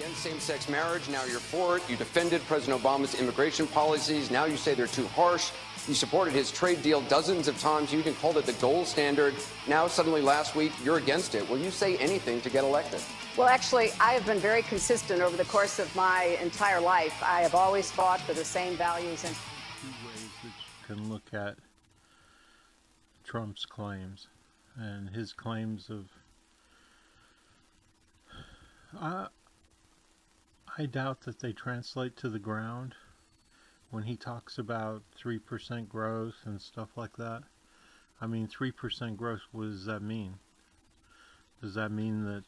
against same-sex marriage. Now you're for it. You defended President Obama's immigration policies. Now you say they're too harsh. You supported his trade deal dozens of times. You even called it the gold standard. Now, suddenly last week, you're against it. Will you say anything to get elected? Well, actually, I have been very consistent over the course of my entire life. I have always fought for the same values. And two ways that you can look at Trump's claims and his claims of I doubt that they translate to the ground when he talks about 3% growth and stuff like that. I mean, 3% growth, what does that mean? Does that mean that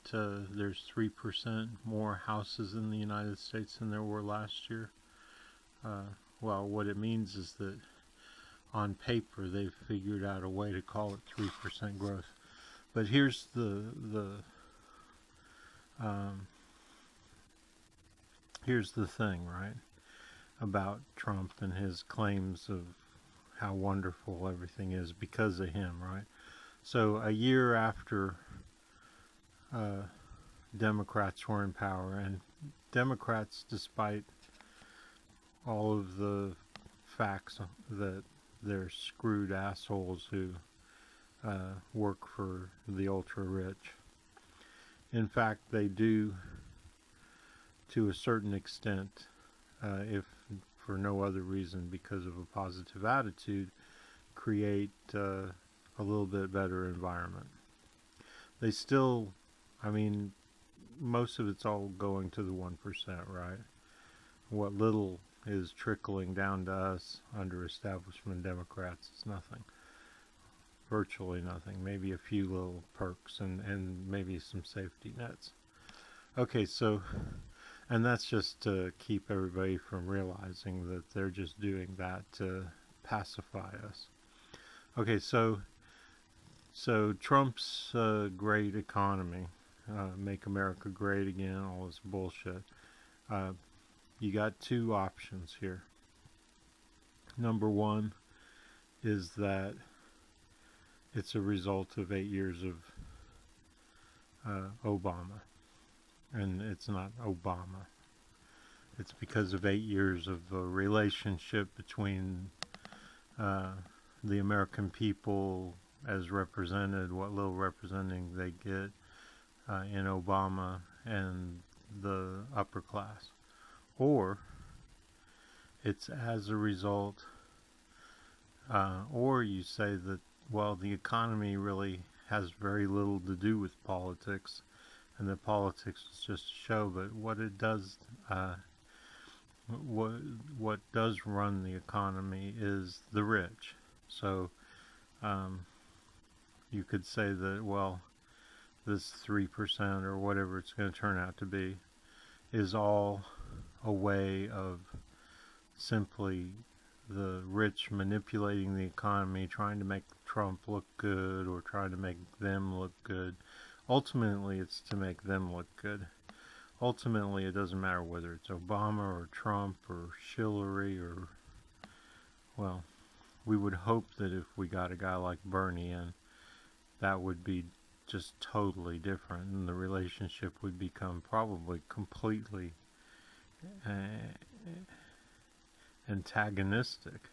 there's 3% more houses in the United States than there were last year? Well, what it means is that on paper they've figured out a way to call it 3% growth. But here's here's the thing, right, about Trump and his claims of how wonderful everything is because of him, right? So a year after Democrats were in power, and Democrats, despite all of the facts that they're screwed assholes who work for the ultra-rich, in fact, they do, to a certain extent, if for no other reason because of a positive attitude, create a little bit better environment. They still, I mean, most of it's all going to the 1%, right? What little is trickling down to us under establishment Democrats is nothing. Virtually nothing. Maybe a few little perks and maybe some safety nets. Okay, so, and that's just to keep everybody from realizing that they're just doing that to pacify us. Okay, so Trump's great economy, make America great again, all this bullshit. You got two options here. Number one is that it's a result of 8 years of Obama. And it's not Obama. It's because of 8 years of a relationship between the American people as represented, what little representing they get in Obama, and the upper class. Or it's as a result, or you say that, well, the economy really has very little to do with politics, and that politics is just a show, but what it does, what does run the economy is the rich. So you could say that, well, this 3% or whatever it's going to turn out to be is all a way of simply the rich manipulating the economy, trying to make Trump look good or trying to make them look good. Ultimately, it's to make them look good. Ultimately, it doesn't matter whether it's Obama or Trump or Hillary or, well, we would hope that if we got a guy like Bernie in, that would be just totally different, and the relationship would become probably completely antagonistic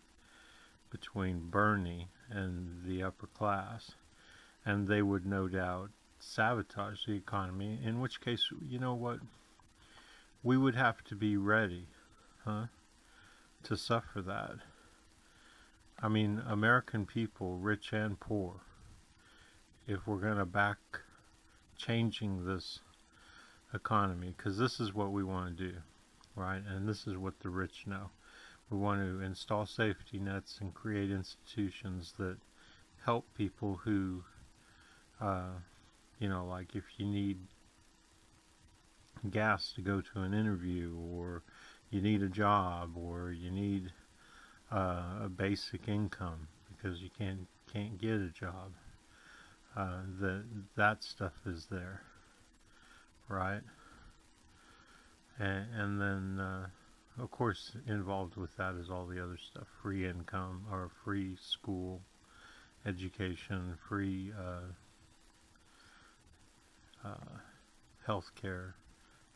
between Bernie and the upper class, and they would no doubt sabotage the economy, in which case, you know what, we would have to be ready to suffer that. I mean, American people, rich and poor, if we're going to back changing this economy, because this is what we want to do, right? And this is what the rich know. We want to install safety nets and create institutions that help people who, you know, like if you need gas to go to an interview, or you need a job, or you need a basic income because you can't get a job, that stuff is there, right? And then of course involved with that is all the other stuff: free income, or free school education, free health care,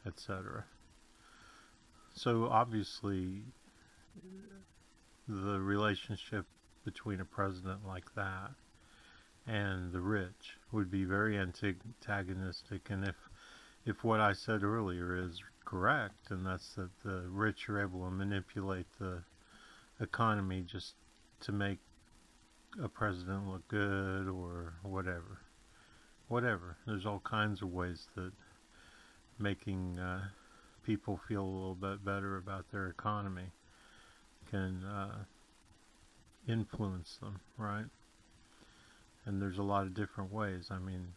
etc. So obviously, the relationship between a president like that and the rich would be very antagonistic. And if what I said earlier is correct, and that's that the rich are able to manipulate the economy just to make a president look good or whatever. There's all kinds of ways that making people feel a little bit better about their economy can influence them, right? And there's a lot of different ways. I mean,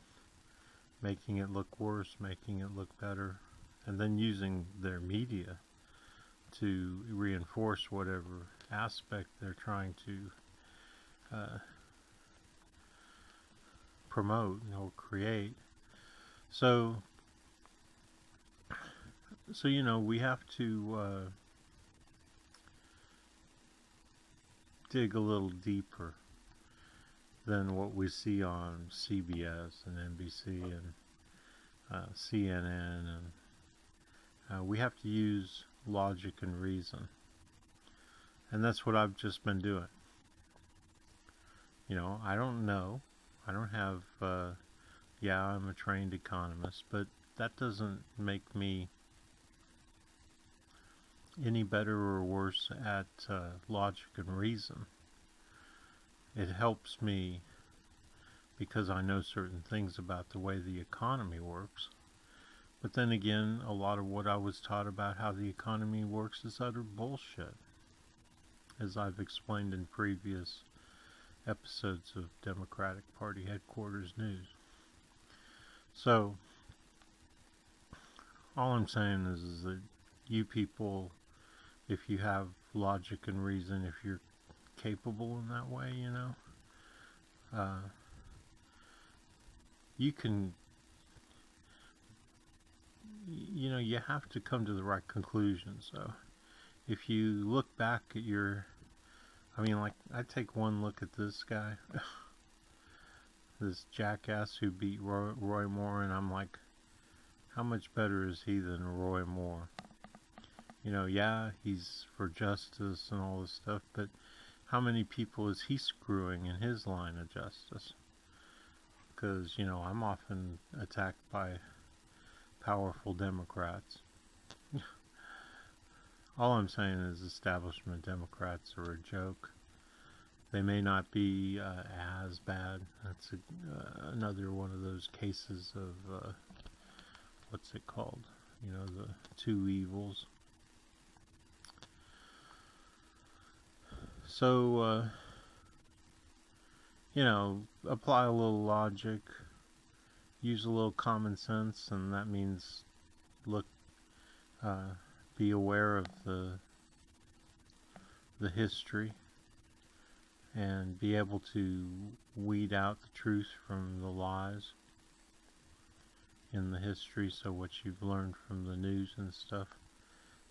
making it look worse, making it look better, and then using their media to reinforce whatever aspect they're trying to promote or create. So you know, we have to dig a little deeper than what we see on CBS and NBC and CNN, and we have to use logic and reason, and that's what I've just been doing. You know, I don't know, I don't have yeah, I'm a trained economist, but that doesn't make me any better or worse at logic and reason. It helps me because I know certain things about the way the economy works. But then again, a lot of what I was taught about how the economy works is utter bullshit, as I've explained in previous episodes of Democratic Party Headquarters News. So, all I'm saying is that you people, if you have logic and reason, if you're capable in that way, you know, you can, you know, you have to come to the right conclusion. So if you look back at your, I mean, like, I take one look at this guy, this jackass who beat Roy Moore, and I'm like, how much better is he than Roy Moore? You know, yeah, he's for justice and all this stuff, but how many people is he screwing in his line of justice? Because, you know, I'm often attacked by powerful Democrats. All I'm saying is establishment Democrats are a joke. They may not be as bad. That's another one of those cases of, what's it called? You know, the two evils. So, you know, apply a little logic, use a little common sense, and that means look, be aware of the history and be able to weed out the truth from the lies in the history. So what you've learned from the news and stuff,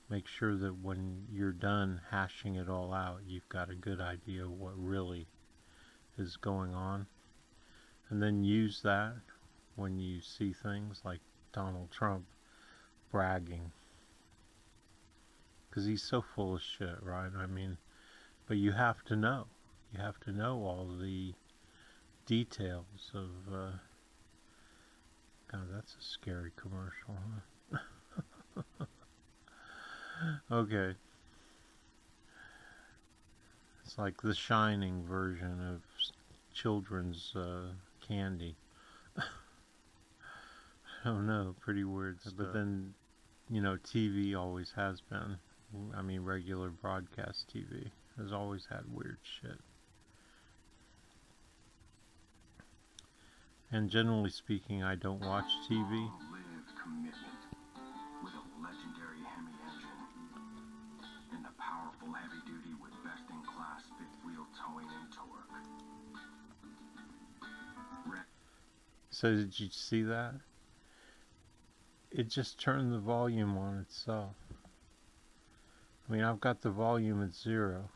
make sure that when you're done hashing it all out, you've got a good idea of what really is going on. And then use that when you see things like Donald Trump bragging. Because he's so full of shit, right? I mean, but you have to know. You have to know all the details of, God, that's a scary commercial, huh? Okay. It's like the Shining version of children's candy. I don't know, pretty weird stuff. But then, you know, TV always has been. I mean, regular broadcast TV has always had weird shit. And generally speaking, I don't watch TV. With a legendary Hemi engine and a powerful heavy duty with best-in-class fifth wheel towing and torque. So did you see that? It just turned the volume on itself. I mean, I've got the volume at 0,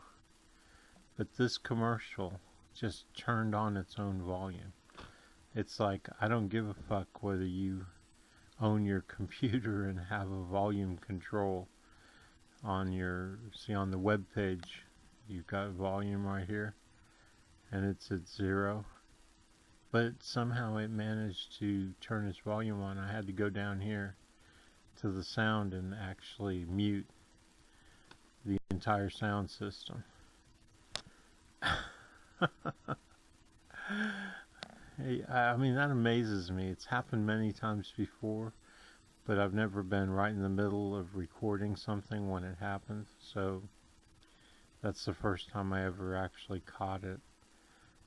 but this commercial just turned on its own volume. It's like, I don't give a fuck whether you own your computer and have a volume control on your, see on the web page, you've got volume right here, and it's at 0. But somehow it managed to turn its volume on. I had to go down here to the sound and actually mute the entire sound system. Hey, I mean, that amazes me. It's happened many times before, but I've never been right in the middle of recording something when it happens. So that's the first time I ever actually caught it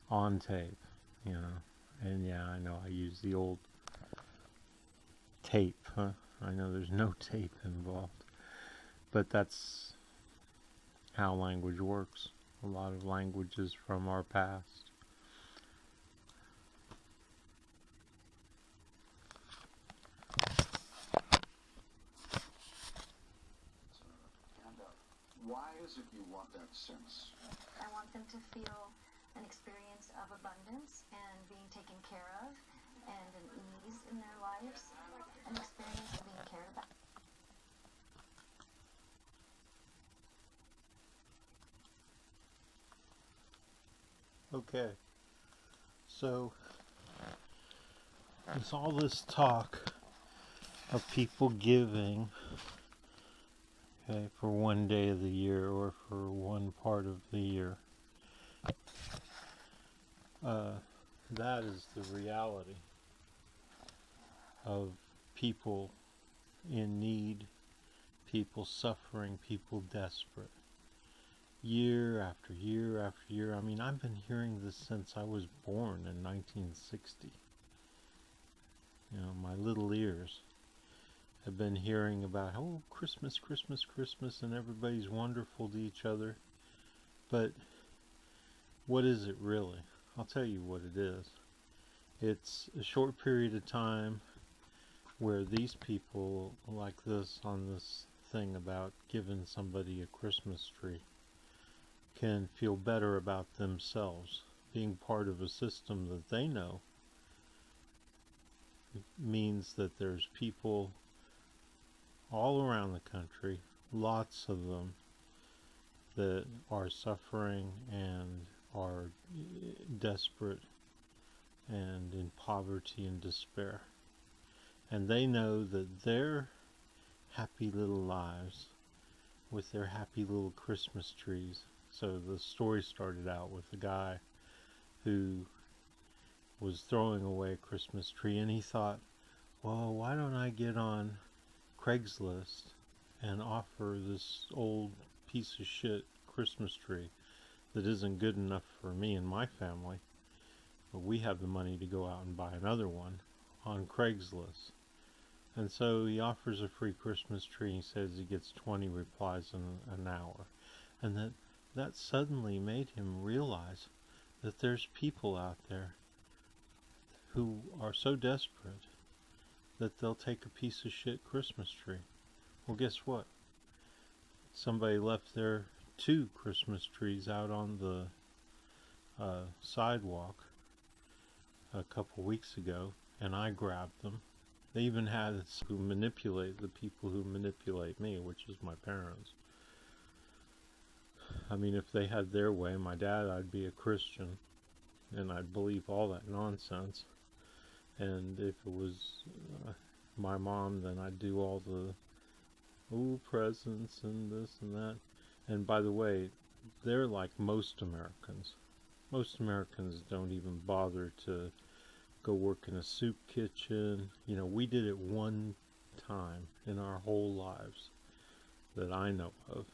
on tape, you know. And yeah, I know I use the old tape, huh? I know there's no tape involved, but that's how language works. A lot of languages from our past. Why is it you want that sense? I want them to feel an experience of abundance and being taken care of and an ease in their lives, an experience of being cared about. Okay, so there's all this talk of people giving, okay, for one day of the year or for one part of the year. That is the reality of people in need, people suffering, people desperate. Year after year after year. I mean, I've been hearing this since I was born in 1960. You know, my little ears have been hearing about, oh, Christmas, Christmas, Christmas, and everybody's wonderful to each other. But what is it really? I'll tell you what it is. It's a short period of time where these people like this on this thing about giving somebody a Christmas tree can feel better about themselves, being part of a system that they know means that there's people all around the country, lots of them, that are suffering and are desperate and in poverty and despair. And they know that their happy little lives with their happy little Christmas trees. So the story started out with a guy who was throwing away a Christmas tree, and he thought, well, why don't I get on Craigslist and offer this old piece of shit Christmas tree that isn't good enough for me and my family, but we have the money to go out and buy another one on Craigslist. And so he offers a free Christmas tree. He says he gets 20 replies in an hour. And that suddenly made him realize that there's people out there who are so desperate that they'll take a piece of shit Christmas tree. Well, guess what? Somebody left their 2 Christmas trees out on the sidewalk a couple weeks ago, and I grabbed them. They even had who manipulate the people who manipulate me, which is my parents. I mean, if they had their way, my dad, I'd be a Christian, and I'd believe all that nonsense. And if it was my mom, then I'd do all the presents and this and that. And by the way, they're like most Americans. Most Americans don't even bother to go work in a soup kitchen. You know, we did it one time in our whole lives that I know of.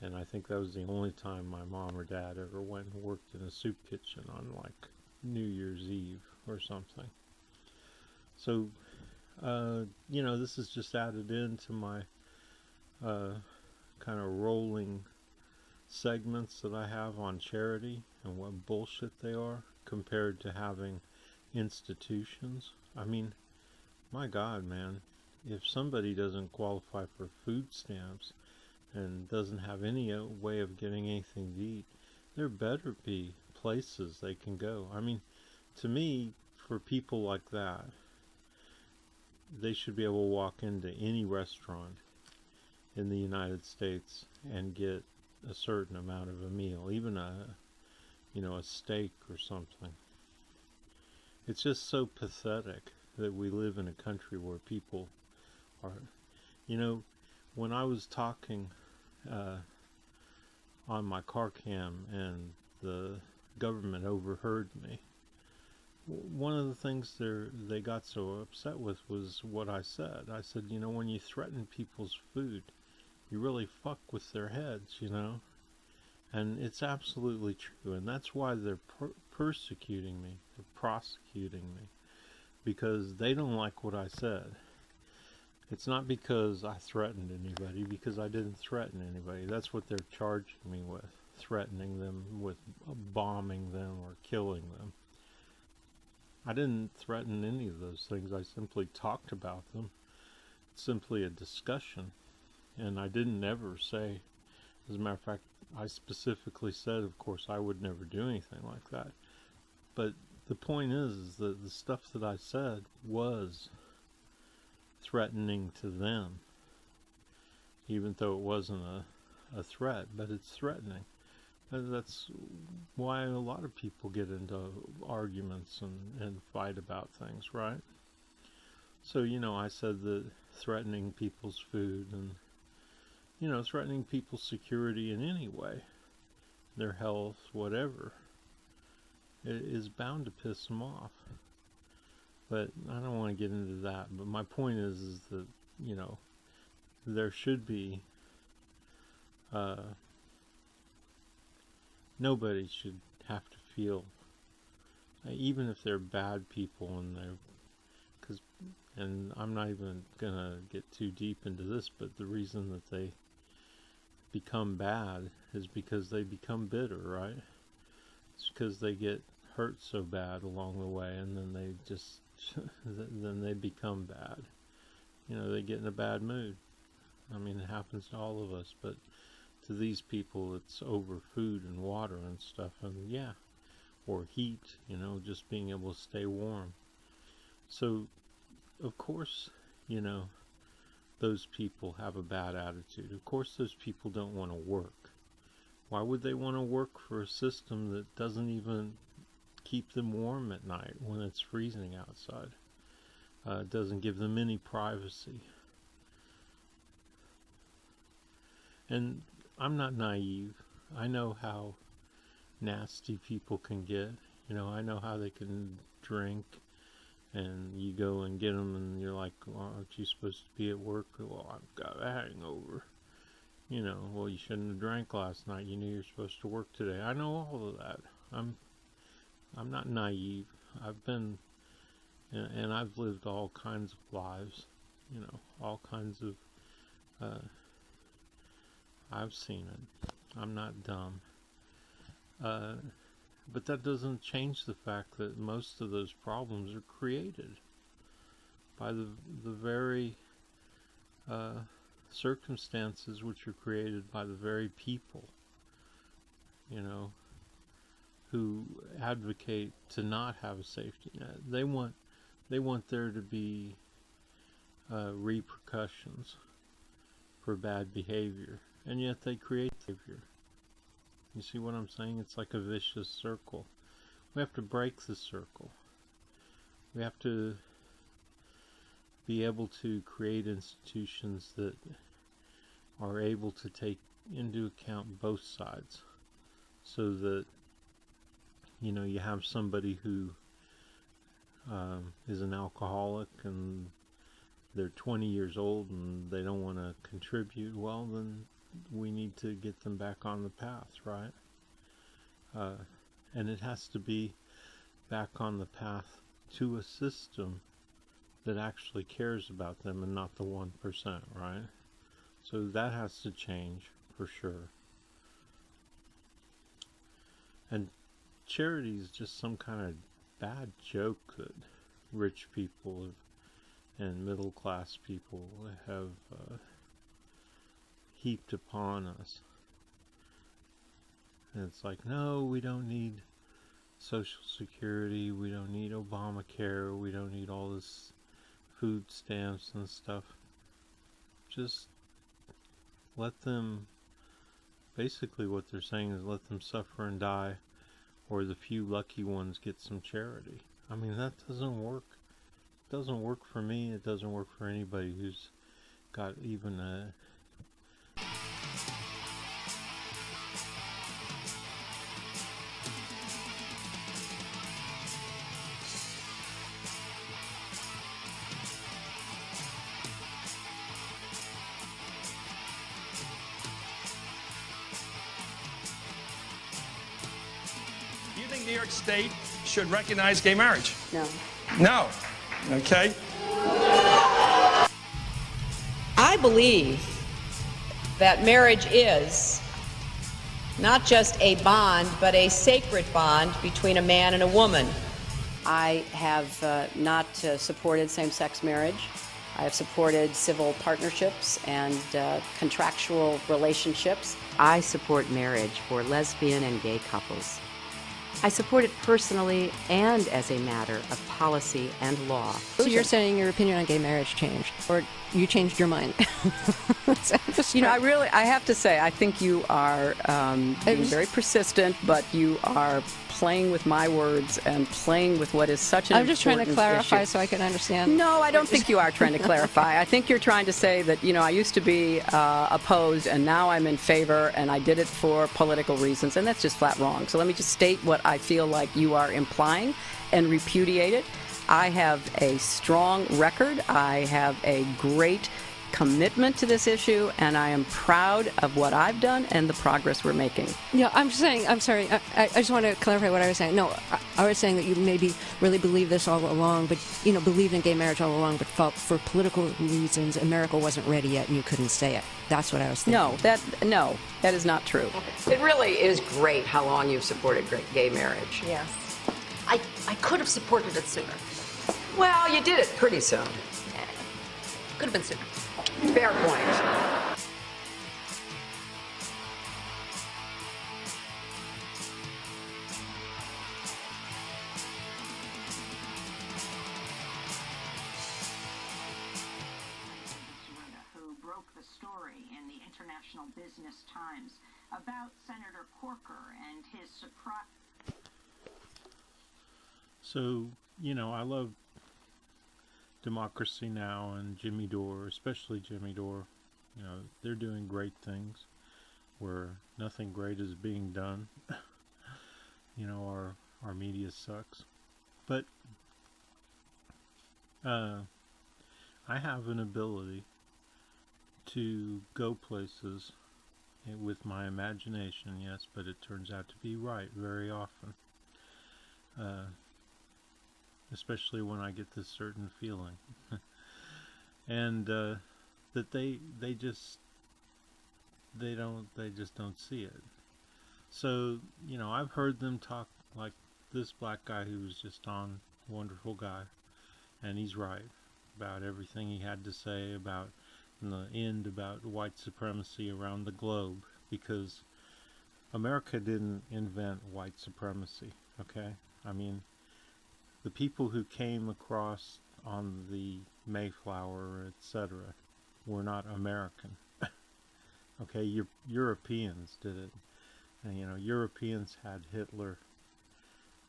And I think that was the only time my mom or dad ever went and worked in a soup kitchen on like New Year's Eve or something. So, you know, this is just added into my kind of rolling segments that I have on charity and what bullshit they are compared to having institutions. I mean, my God, man, if somebody doesn't qualify for food stamps and doesn't have any way of getting anything to eat, there better be places they can go. I mean, to me, for people like that, they should be able to walk into any restaurant in the United States and get a certain amount of a meal, even a steak or something. It's just so pathetic that we live in a country where people are, when I was talking on my car cam and the government overheard me, one of the things they got so upset with was what I said. I said, when you threaten people's food, you really fuck with their heads, And it's absolutely true, and that's why they're persecuting me, they're prosecuting me, because they don't like what I said. It's not because I threatened anybody, because I didn't threaten anybody. That's what they're charging me with, threatening them with bombing them or killing them. I didn't threaten any of those things. I simply talked about them. It's simply a discussion. And I didn't ever say, as a matter of fact, I specifically said, of course, I would never do anything like that. But the point is that the stuff that I said was threatening to them, even though it wasn't a threat, but it's threatening. And that's why a lot of people get into arguments and fight about things, right? So, I said that threatening people's food and, threatening people's security in any way, their health, whatever, it is bound to piss them off. But I don't want to get into that. But my point is that, there should be, nobody should have to feel, even if they're bad people and I'm not even gonna get too deep into this, but the reason that they become bad is because they become bitter, right? It's because they get hurt so bad along the way, and then they just then they become bad. They get in a bad mood. I mean, it happens to all of us, but to these people it's over food and water and stuff, and or heat, just being able to stay warm. So of course, those people have a bad attitude. Of course those people don't want to work. Why would they want to work for a system that doesn't even keep them warm at night when it's freezing outside? It doesn't give them any privacy. And I'm not naive. I know how nasty people can get. I know how they can drink, and you go and get them, and you're like, well, aren't you supposed to be at work? Well, I've got a hangover. Well, you shouldn't have drank last night. You knew you were supposed to work today. I know all of that. I'm not naive. I've been, and I've lived all kinds of lives. All kinds of, I've seen it. I'm not dumb. But that doesn't change the fact that most of those problems are created by the very circumstances which are created by the very people, who advocate to not have a safety net. They want there to be repercussions for bad behavior, and yet they create behavior. You see what I'm saying? It's like a vicious circle. We have to break the circle. We have to be able to create institutions that are able to take into account both sides, so that you have somebody who is an alcoholic and they're 20 years old and they don't want to contribute. Well, then we need to get them back on the path, right? And it has to be back on the path to a system that actually cares about them and not the 1%, right? So that has to change for sure. And charity is just some kind of bad joke that rich people and middle class people have heaped upon us. And it's like, no, we don't need Social Security, we don't need Obamacare, we don't need all this food stamps and stuff. Just let them, basically what they're saying is let them suffer and die, or the few lucky ones get some charity. I mean, that doesn't work. It doesn't work for me. It doesn't work for anybody who's got even a... Do you think New York State should recognize gay marriage? No. No. Okay. I believe that marriage is not just a bond, but a sacred bond between a man and a woman. I have not supported same-sex marriage. I have supported civil partnerships and contractual relationships. I support marriage for lesbian and gay couples. I support it personally and as a matter of policy and law. So you're saying your opinion on gay marriage changed, or you changed your mind? You know, I have to say, I think you are being very persistent, but you are playing with my words and playing with what is such an I'm just trying to important clarify issue. so I can understand. No, I don't think you are trying to clarify. I think you're trying to say that, you know, I used to be opposed and now I'm in favor and I did it for political reasons, and that's just flat wrong. So let me just state what I feel like you are implying and repudiate it. I have a strong record. I have a great commitment to this issue, and I am proud of what I've done and the progress we're making. Yeah, I'm just saying, I'm sorry, I just want to clarify what I was saying. No, I was saying that you maybe really believed this all along, but, you know, believed in gay marriage all along, but felt for political reasons America wasn't ready yet and you couldn't say it. That's what I was thinking. No, that is not true. It really is great how long you've supported gay marriage. Yes. I could have supported it sooner. Well, you did it pretty soon. Could have been sooner. Fair point. Who broke the story in the International Business Times about Senator Corker and his surprise. So, you know, I love Democracy Now! And Jimmy Dore, especially Jimmy Dore. You know, they're doing great things where nothing great is being done. You know, our media sucks. But I have an ability to go places with my imagination, yes, but it turns out to be right very often. Especially when I get this certain feeling. And that they just don't see it. So, you know, I've heard them talk like this black guy who was just on, wonderful guy, and he's right about everything he had to say about, in the end, about white supremacy around the globe, because America didn't invent white supremacy, okay? I mean, the people who came across on the Mayflower, etc., were not American. Okay, Europeans did it. And, you know, Europeans had Hitler,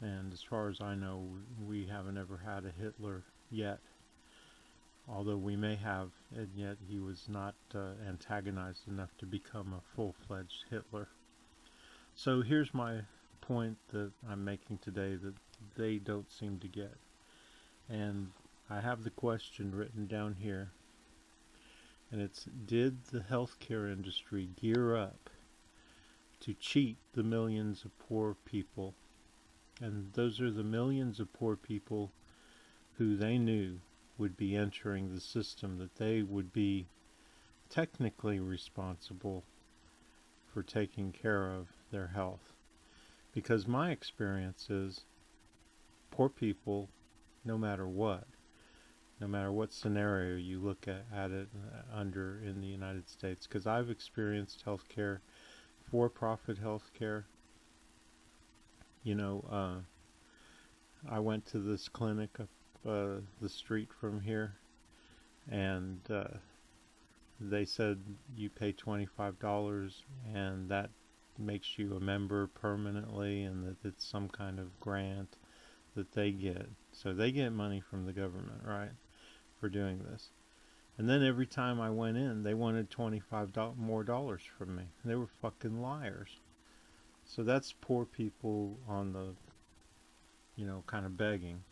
and as far as I know, we haven't ever had a Hitler yet. Although we may have, and yet he was not antagonized enough to become a full-fledged Hitler. So here's my point that I'm making today that they don't seem to get. And I have the question written down here. And it's, did the healthcare industry gear up to cheat the millions of poor people? And those are the millions of poor people who they knew would be entering the system, that they would be technically responsible for taking care of their health. Because my experience is poor people, no matter what scenario you look at it under in the United States, because I've experienced healthcare, for-profit healthcare. You know, I went to this clinic up the street from here, and they said you pay $25 and that makes you a member permanently, and that it's some kind of grant that they get. So they get money from the government, right, for doing this. And then every time I went in, they wanted $25 more from me. They were fucking liars. So that's poor people on the, you know, kind of begging.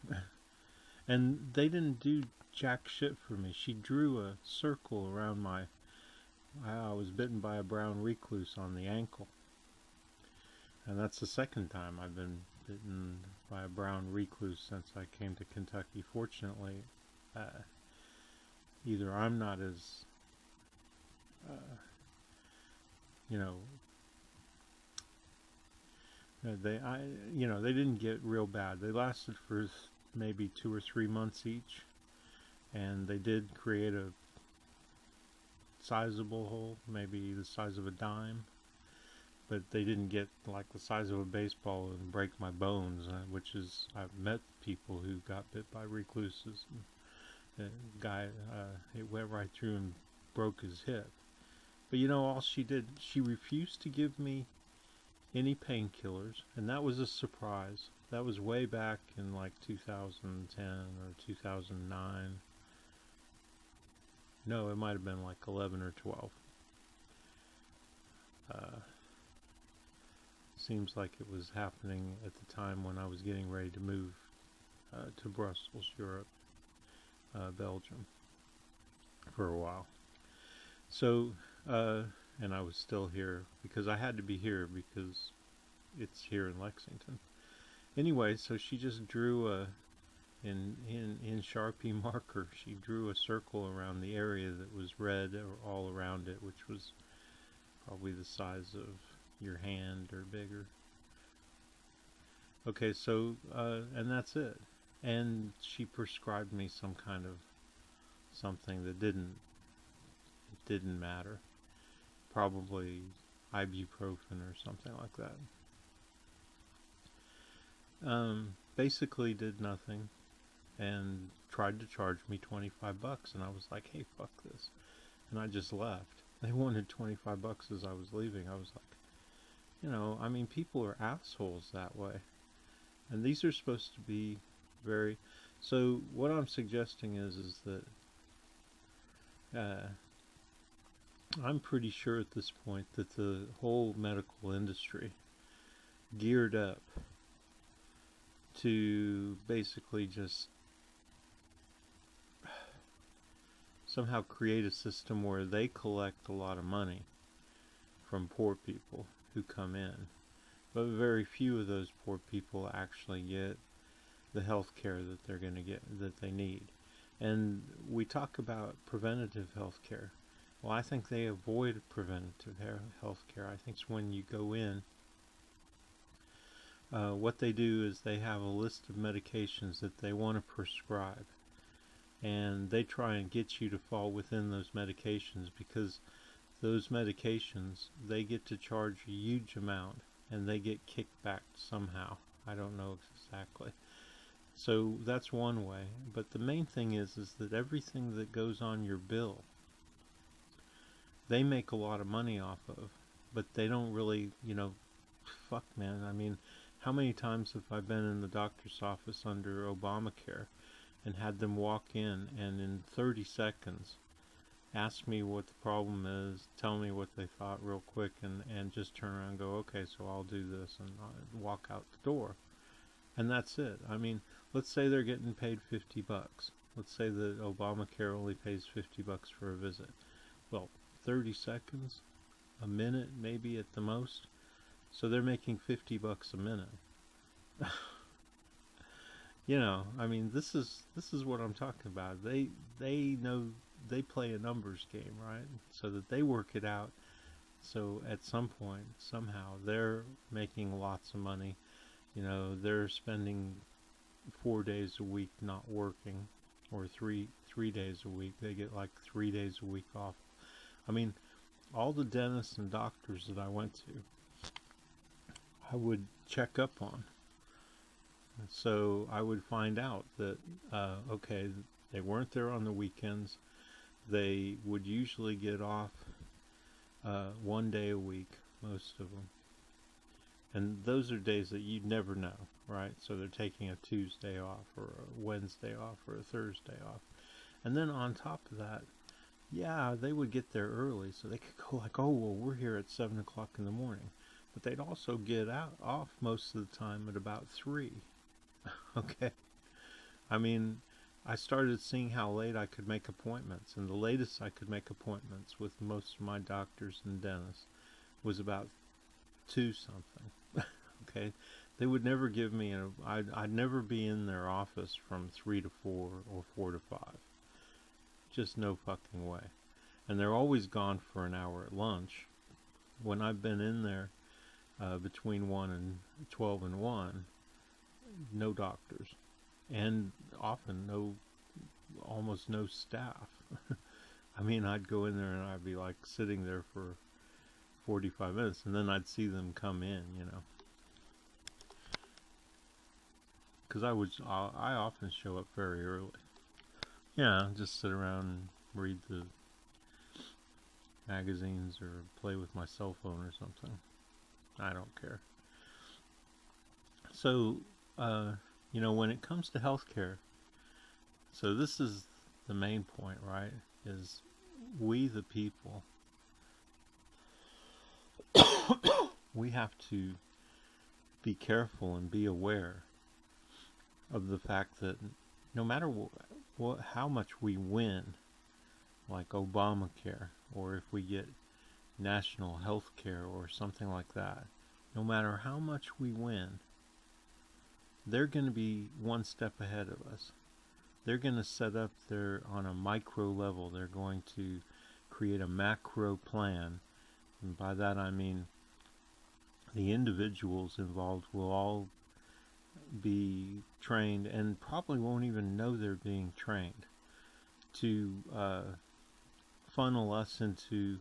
And they didn't do jack shit for me. She drew a circle around my, I was bitten by a brown recluse on the ankle. And that's the second time I've been bitten by a brown recluse since I came to Kentucky. Fortunately, either I'm not as, you know, they didn't get real bad. They lasted for maybe 2 or 3 months each, and they did create a sizable hole, maybe the size of a dime, but they didn't get like the size of a baseball and break my bones, which is, I've met people who got bit by recluses. The guy, it went right through and broke his hip. But you know, all she did, she refused to give me any painkillers, and that was a surprise. That was way back in like 2010 or 2009. No, it might have been like 11 or 12. Seems like it was happening at the time when I was getting ready to move to Brussels, Europe, Belgium, for a while. So, and I was still here because I had to be here because it's here in Lexington. Anyway, so she just drew in Sharpie marker, she drew a circle around the area that was red all around it, which was probably the size of your hand or bigger. Okay, so, and that's it. And she prescribed me some kind of something that didn't matter. Probably ibuprofen or something like that. Basically did nothing and tried to charge me $25, and I was like, hey, fuck this. And I just left. They wanted $25 as I was leaving. I was like, you know, I mean, people are assholes that way. And these are supposed to be very... So what I'm suggesting is that I'm pretty sure at this point that the whole medical industry geared up to basically just somehow create a system where they collect a lot of money from poor people who come in, but very few of those poor people actually get the health care that they're going to get, that they need. And we talk about preventative health care. Well, I think they avoid preventative health care. I think it's when you go in, what they do is they have a list of medications that they want to prescribe, and they try and get you to fall within those medications, because those medications, they get to charge a huge amount and they get kicked back somehow. I don't know exactly. So that's one way. But the main thing is that everything that goes on your bill, they make a lot of money off of, but they don't really, you know, fuck, man. I mean, how many times have I been in the doctor's office under Obamacare and had them walk in and in 30 seconds ask me what the problem is, tell me what they thought real quick, and just turn around and go, okay, so I'll do this, and I'll walk out the door. And that's it. I mean, let's say they're getting paid $50. Let's say that Obamacare only pays $50 for a visit. Well, 30 seconds, a minute maybe at the most. So they're making $50 a minute. You know, I mean, this is what I'm talking about. They know, they play a numbers game, right? So that they work it out. So at some point, somehow, they're making lots of money. You know, they're spending 4 days a week not working, or three days a week. They get like 3 days a week off. I mean, all the dentists and doctors that I went to, I would check up on. So I would find out that, okay, they weren't there on the weekends. they would usually get off 1 day a week, most of them. And those are days that you'd never know, right? So they're taking a Tuesday off, or a Wednesday off, or a Thursday off. And then on top of that, yeah, they would get there early, so they could go like, oh, well, we're here at 7 o'clock in the morning. But they'd also get off most of the time at about 3. Okay? I mean, I started seeing how late I could make appointments, and the latest I could make appointments with most of my doctors and dentists was about 2 something. Okay? They would never give me I'd never be in their office from 3 to 4 or 4 to 5. Just no fucking way. And they're always gone for an hour at lunch. When I've been in there between 12 and 1, no doctors, and often almost no staff. I mean, I'd go in there and I'd be like sitting there for 45 minutes, and then I'd see them come in, you know. Because I often show up very early. Yeah, just sit around and read the magazines or play with my cell phone or something. I don't care. So, you know, when it comes to healthcare, so this is the main point, right? Is we the people, we have to be careful and be aware of the fact that no matter how much we win, like Obamacare, or if we get national health care or something like that, no matter how much we win, they're going to be one step ahead of us. They're going to set up there on a micro level. They're going to create a macro plan. And by that I mean the individuals involved will all be trained and probably won't even know they're being trained to funnel us into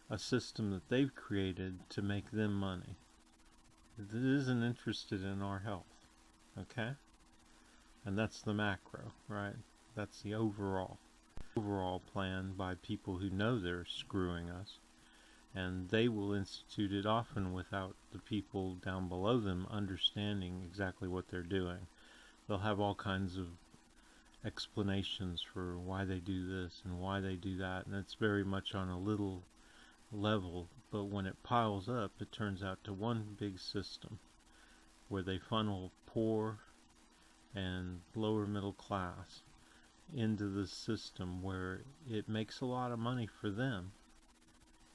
a system that they've created to make them money. That isn't interested in our health. Okay? And that's the macro, right? That's the overall plan by people who know they're screwing us. And they will institute it often without the people down below them understanding exactly what they're doing. They'll have all kinds of explanations for why they do this and why they do that, and it's very much on a little level, but when it piles up, it turns out to one big system where they funnel poor and lower middle class into this system where it makes a lot of money for them,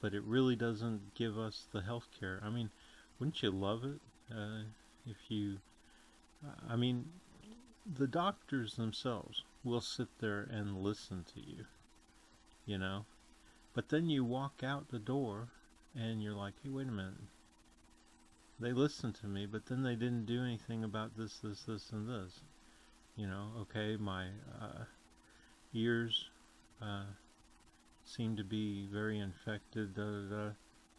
but it really doesn't give us the health care. I mean, wouldn't you love it if you, I mean, the doctors themselves will sit there and listen to you, you know, but then you walk out the door and you're like, hey, wait a minute, they listened to me, but then they didn't do anything about this, and this, you know. Okay, my ears seem to be very infected,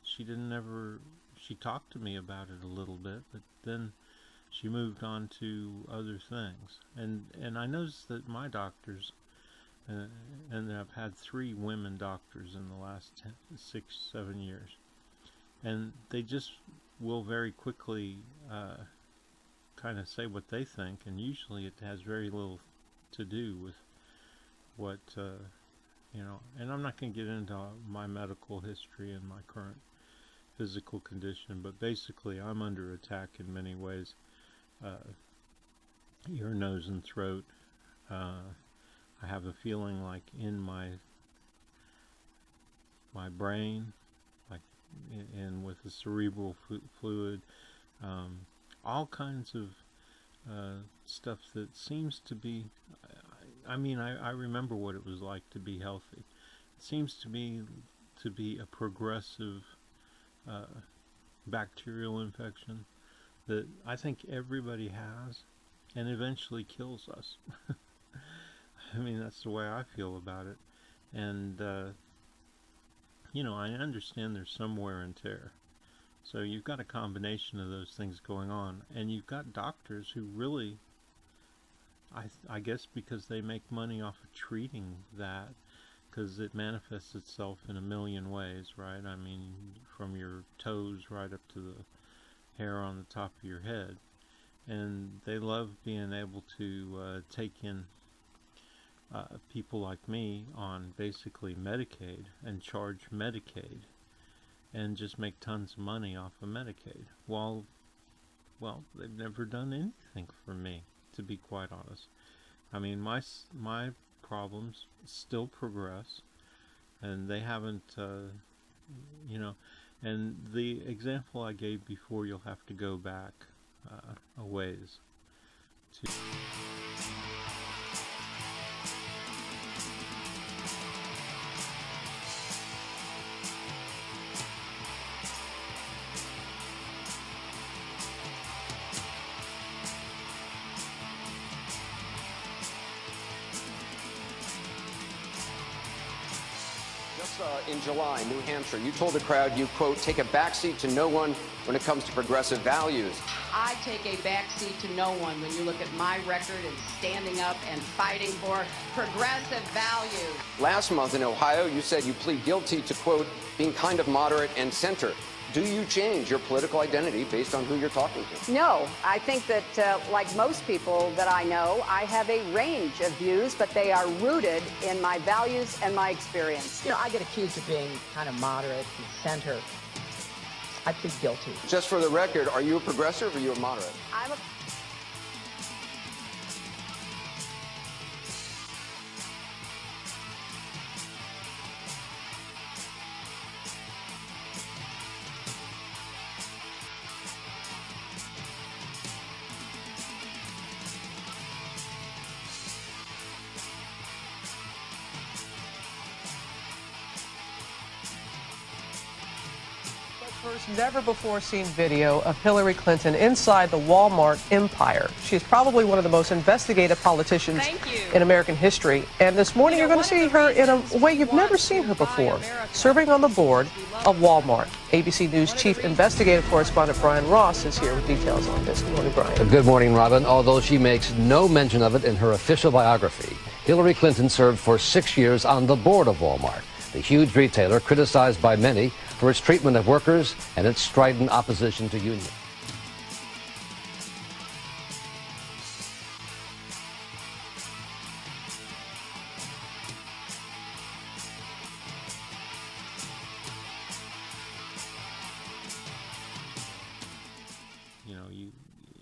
she talked to me about it a little bit, but then she moved on to other things. And I noticed that my doctors, and I've had 3 women doctors in the last 6-7 years, and they just will very quickly kind of say what they think, and usually it has very little to do with what, you know, and I'm not going to get into my medical history and my current physical condition, but basically I'm under attack in many ways. Ear, nose, and throat. I have a feeling like in my brain, like and with the cerebral fluid, all kinds of stuff that seems to be, I mean, I remember what it was like to be healthy. It seems to be a progressive bacterial infection that I think everybody has and eventually kills us. I mean, that's the way I feel about it. And, you know, I understand there's some wear and tear. So you've got a combination of those things going on. And you've got doctors who really, I guess because they make money off of treating that, because it manifests itself in a million ways, right? I mean, from your toes right up to the hair on the top of your head. And they love being able to take in people like me on basically Medicaid and charge Medicaid and just make tons of money off of Medicaid. Well, they've never done anything for me, to be quite honest. I mean, my problems still progress, and they haven't, you know, and the example I gave before, you'll have to go back a ways to. In July, New Hampshire, you told the crowd you, quote, take a backseat to no one when it comes to progressive values. I take a backseat to no one when you look at my record in standing up and fighting for progressive values. Last month in Ohio, you said you plead guilty to, quote, being kind of moderate and center. Do you change your political identity based on who you're talking to? No, I think that, like most people that I know, I have a range of views, but they are rooted in my values and my experience. You know, I get accused of being kind of moderate and center. I plead guilty. Just for the record, are you a progressive or are you a moderate? I'm a never before seen video of Hillary Clinton inside the Walmart empire. She's probably one of the most investigative politicians in American history. And this morning you're going to see her in a way you've never seen her before, serving on the board of Walmart. ABC News Chief Investigative Correspondent Brian Ross is here with details on this. Good morning, Brian. Good morning, Robin. Although she makes no mention of it in her official biography, Hillary Clinton served for 6 years on the board of Walmart, the huge retailer criticized by many for its treatment of workers and its strident opposition to unions. You know,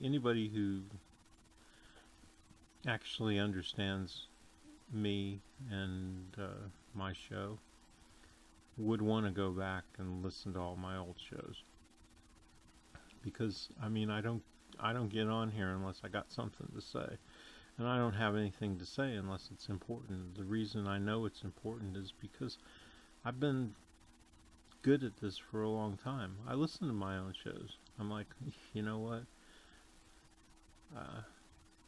anybody who actually understands me and my show would want to go back and listen to all my old shows, because I mean I don't get on here unless I got something to say, and I don't have anything to say unless it's important. The reason I know it's important is because I've been good at this for a long time. I listen to my own shows. I'm like, you know what,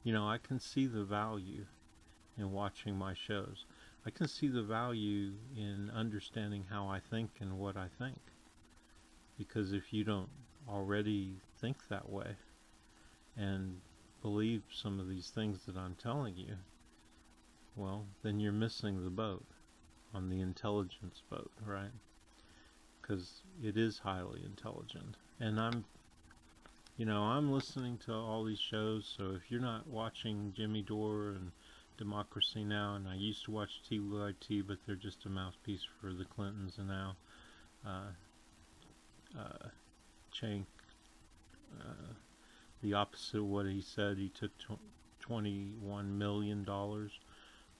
you know, I can see the value in watching my shows. I can see the value in understanding how I think and what I think. Because if you don't already think that way and believe some of these things that I'm telling you, well, then you're missing the boat on the intelligence boat, right? Because it is highly intelligent. And I'm listening to all these shows, so if you're not watching Jimmy Dore and Democracy Now!, and I used to watch TYT, but they're just a mouthpiece for the Clintons, and now Cenk, the opposite of what he said. He took $21 million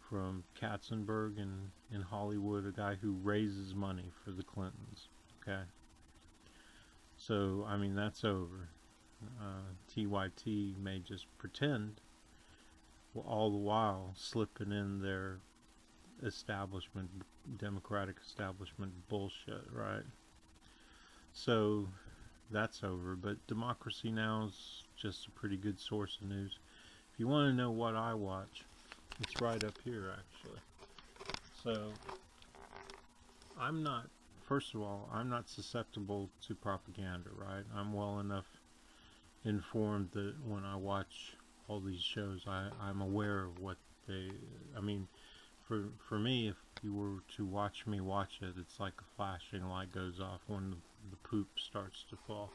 from Katzenberg in Hollywood, a guy who raises money for the Clintons. Okay, so I mean that's over. TYT may just pretend, all the while slipping in their establishment, Democratic establishment bullshit, right? So that's over. But Democracy Now! Is just a pretty good source of news. If you want to know what I watch, it's right up here, actually. So first of all, I'm not susceptible to propaganda, right? I'm well enough informed that when I watch all these shows, I'm aware of what I mean, for me, if you were to watch me watch it, it's like a flashing light goes off when the poop starts to fall.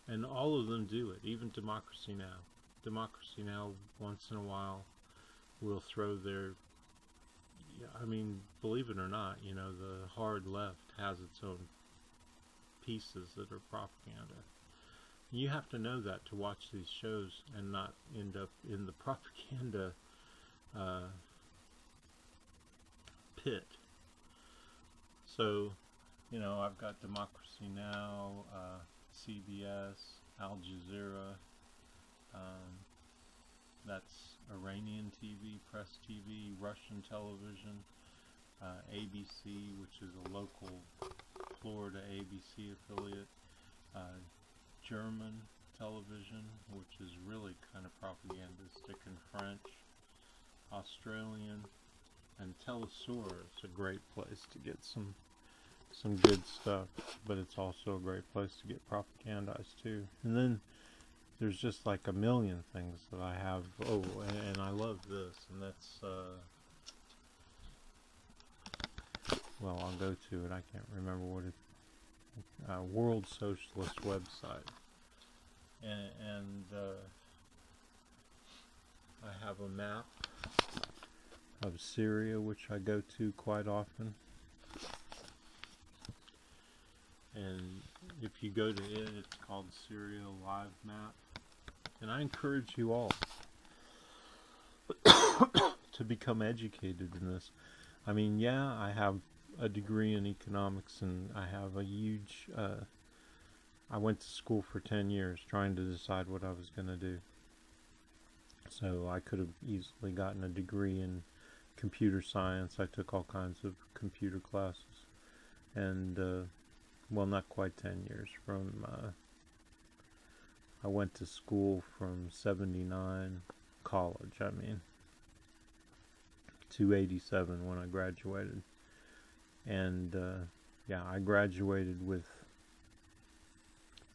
And all of them do it, even Democracy Now! Democracy Now! Once in a while will throw their, I mean, believe it or not, you know, the hard left has its own pieces that are propaganda. You have to know that to watch these shows and not end up in the propaganda pit. So, you know, I've got Democracy Now!, CBS, Al Jazeera, that's Iranian TV, Press TV, Russian television, ABC, which is a local Florida ABC affiliate, German television, which is really kind of propagandistic, in French, Australian, and Telesur. It's a great place to get some good stuff, but it's also a great place to get propagandized too. And then there's just like a million things that I have. Oh, and I love this, and that's well, I'll go to it. I can't remember what it. World Socialist website, and I have a map of Syria, which I go to quite often. And if you go to it, it's called Syria Live Map. And I encourage you all to become educated in this. I mean, yeah, I have a degree in economics, and I have a huge, I went to school for 10 years trying to decide what I was going to do. So I could have easily gotten a degree in computer science. I took all kinds of computer classes. And, well, not quite 10 years. I went to school from 79, college, I mean, to 87 when I graduated. And, yeah, I graduated with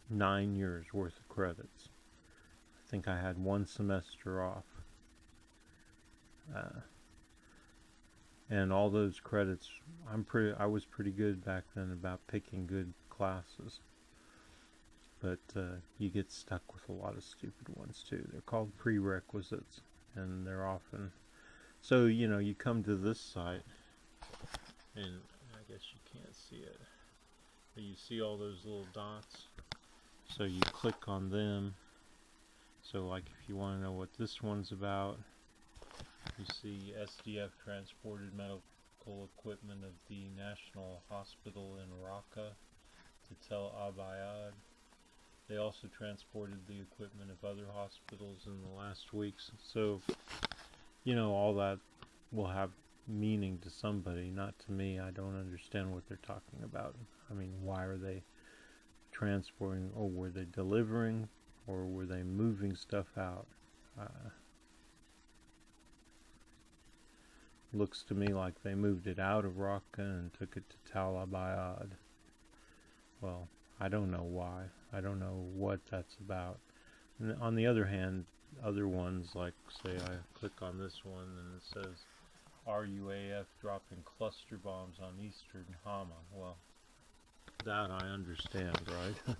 9 years worth of credits. I think I had 1 semester off. And all those credits, I was pretty good back then about picking good classes. But you get stuck with a lot of stupid ones too. They're called prerequisites, and they're often, so you know, you come to this site, and I guess you can't see it, but you see all those little dots, so you click on them. So like if you want to know what this one's about, you see SDF transported medical equipment of the National Hospital in Raqqa to Tel Abyad. They also transported the equipment of other hospitals in the last weeks. So, you know, all that will have meaning to somebody, not to me. I don't understand what they're talking about. I mean, why are they transporting? Oh, were they delivering, or were they moving stuff out? Looks to me like they moved it out of Raqqa and took it to Tal Abyad. Well, I don't know why. I don't know what that's about. And on the other hand, other ones, like say I click on this one and it says RUAF dropping cluster bombs on eastern Hama. Well, that I understand, right?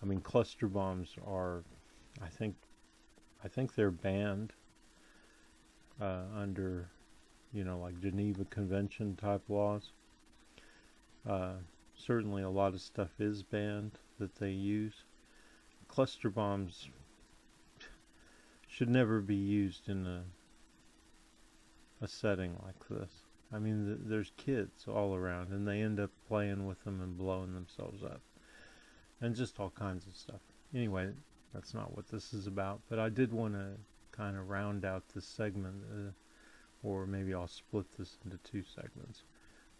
I mean, cluster bombs are, I think they're banned under, you know, like Geneva Convention type laws. Certainly a lot of stuff is banned that they use. Cluster bombs should never be used in a setting like this. I mean, there's kids all around, and they end up playing with them and blowing themselves up. And just all kinds of stuff. Anyway, that's not what this is about, but I did want to kind of round out this segment, or maybe I'll split this into 2 segments,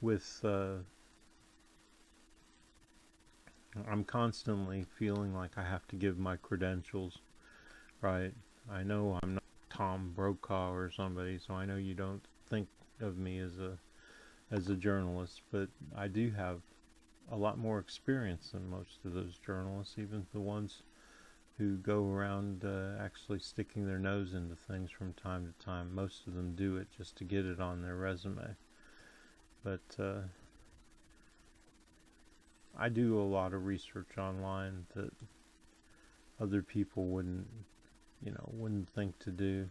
with I'm constantly feeling like I have to give my credentials, right? I know I'm not Tom Brokaw or somebody, so I know you don't think of me as a journalist, but I do have a lot more experience than most of those journalists, even the ones who go around actually sticking their nose into things from time to time. Most of them do it just to get it on their resume. But I do a lot of research online that other people wouldn't think to do.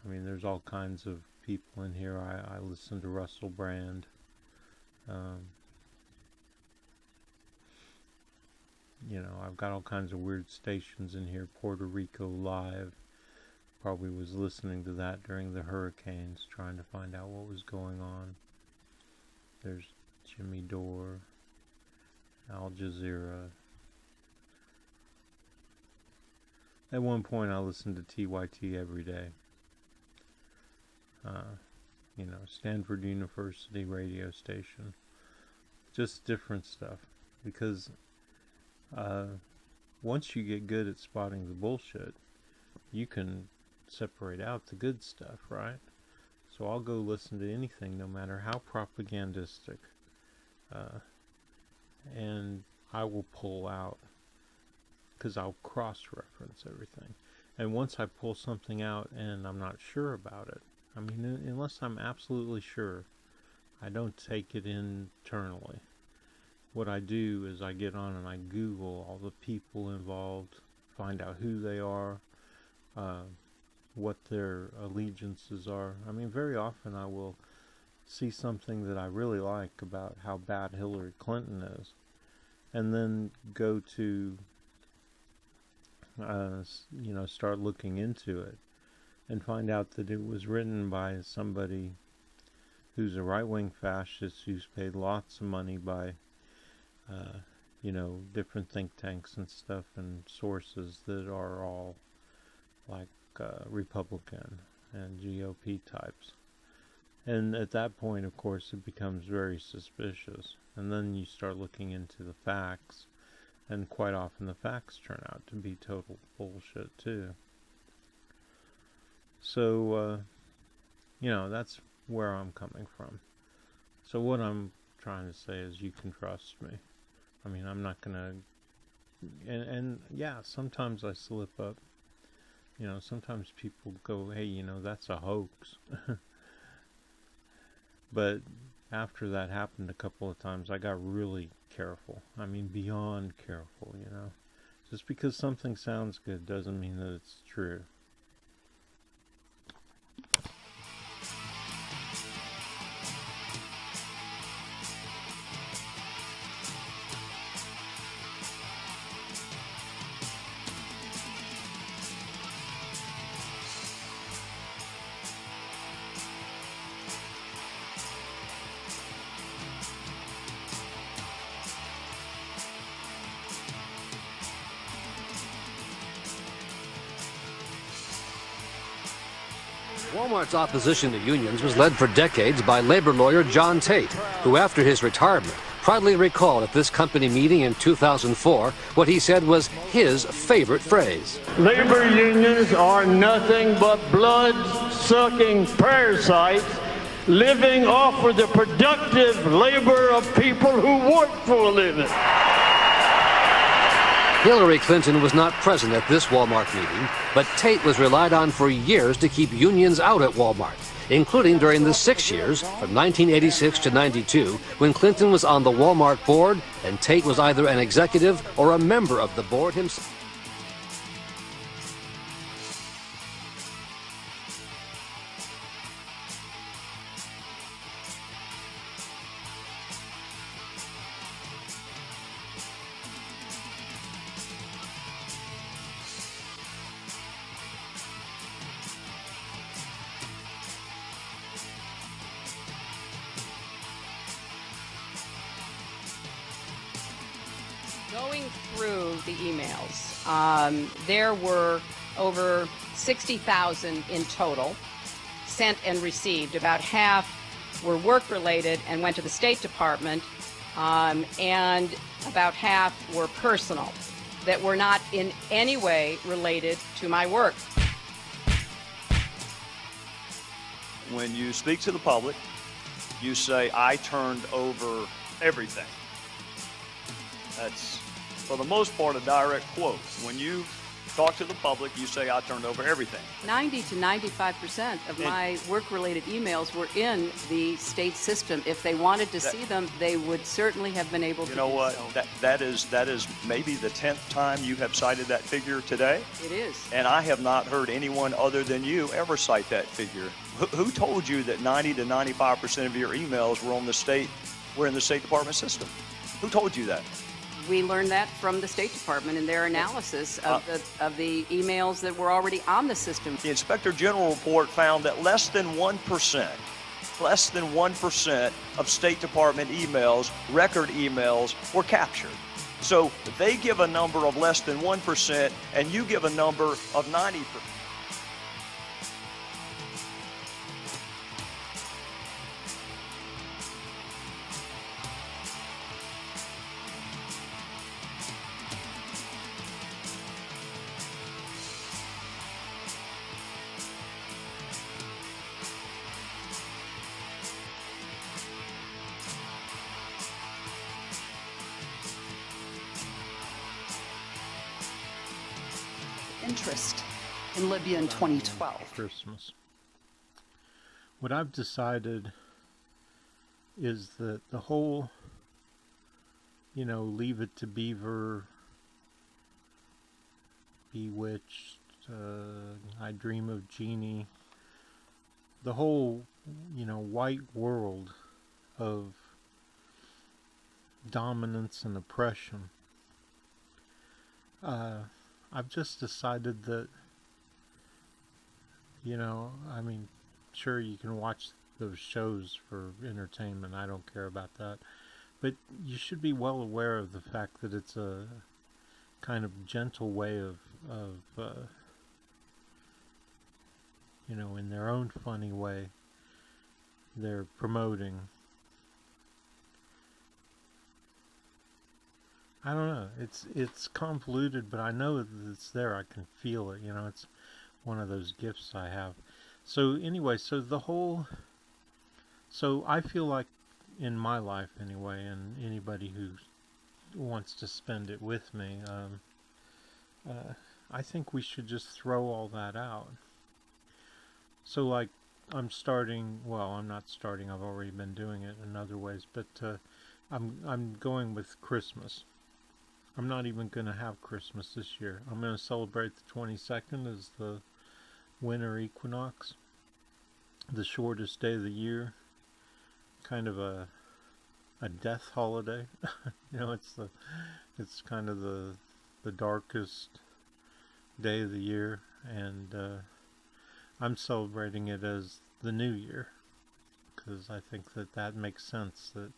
I mean, there's all kinds of people in here. I listen to Russell Brand. I've got all kinds of weird stations in here. Puerto Rico Live. Probably was listening to that during the hurricanes, trying to find out what was going on. There's Jimmy Dore, Al Jazeera. At one point I listened to TYT every day. Stanford University radio station. Just different stuff. Because once you get good at spotting the bullshit, you can separate out the good stuff, right? So I'll go listen to anything, no matter how propagandistic, and I will pull out, because I'll cross-reference everything. And once I pull something out and I'm not sure about it, I mean, unless I'm absolutely sure, I don't take it internally. What I do is I get on and I Google all the people involved, find out who they are, what their allegiances are. I mean, very often I will see something that I really like about how bad Hillary Clinton is, and then go to, start looking into it, and find out that it was written by somebody who's a right-wing fascist who's paid lots of money by different think tanks and stuff and sources that are all like Republican and GOP types. And at that point, of course, it becomes very suspicious. And then you start looking into the facts, and quite often the facts turn out to be total bullshit too. So, that's where I'm coming from. So what I'm trying to say is you can trust me. I mean, I'm not gonna, and yeah, sometimes I slip up. Sometimes people go, hey, that's a hoax. But after that happened a couple of times, I got really careful. I mean, beyond careful, Just because something sounds good doesn't mean that it's true. Walmart's opposition to unions was led for decades by labor lawyer John Tate, who after his retirement proudly recalled at this company meeting in 2004 what he said was his favorite phrase. Labor unions are nothing but blood-sucking parasites living off of the productive labor of people who work for a living. Hillary Clinton was not present at this Walmart meeting, but Tate was relied on for years to keep unions out at Walmart, including during the 6 years from 1986 to 92, when Clinton was on the Walmart board and Tate was either an executive or a member of the board himself. Going through the emails, there were over 60,000 in total sent and received. About half were work-related and went to the State Department, and about half were personal that were not in any way related to my work. When you speak to the public, you say, I turned over everything. That's for the most part, a direct quote. When you talk to the public, you say, I turned over everything. 90 to 95% of my work-related emails were in the state system. If they wanted to see them, they would certainly have been able to do so. You know what? That is maybe the 10th time you have cited that figure today. It is. And I have not heard anyone other than you ever cite that figure. Who told you that 90 to 95% of your emails were in the State Department system? Who told you that? We learned that from the State Department in their analysis of the emails that were already on the system. The Inspector General report found that less than 1% of State Department emails, record emails, were captured. So they give a number of less than 1%, and you give a number of 90%. Interest in Libya in 2012. Christmas. What I've decided is that the whole, Leave It to Beaver, Bewitched, I Dream of Jeannie, the whole, white world of dominance and oppression. I've just decided that, sure, you can watch those shows for entertainment. I don't care about that. But you should be well aware of the fact that it's a kind of gentle way of in their own funny way, they're promoting. I don't know. It's convoluted, but I know that it's there. I can feel it. It's one of those gifts I have. So anyway, so I feel like in my life anyway, and anybody who wants to spend it with me, I think we should just throw all that out. So like, I'm not starting. I've already been doing it in other ways, but I'm going with Christmas. I'm not even going to have Christmas this year. I'm going to celebrate the 22nd as the winter equinox, the shortest day of the year, kind of a death holiday. It's kind of the darkest day of the year, and I'm celebrating it as the new year, because I think that makes sense, that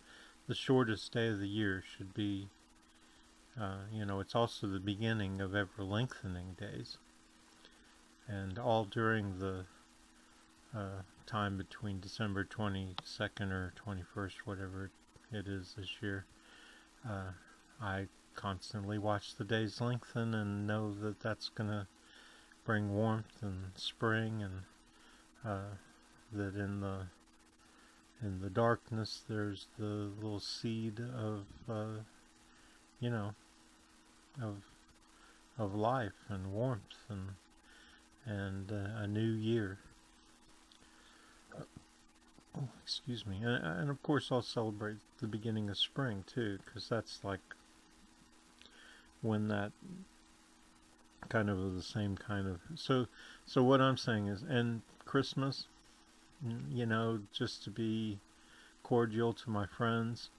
the shortest day of the year should be it's also the beginning of ever lengthening days, and all during the time between December 22nd or 21st, whatever it is this year, I constantly watch the days lengthen and know that that's going to bring warmth and spring, and that in the darkness there's the little seed of of life and warmth and a new year. Excuse me. And of course I'll celebrate the beginning of spring too, because that's like when that kind of the same kind of, so what I'm saying is, and Christmas, just to be cordial to my friends,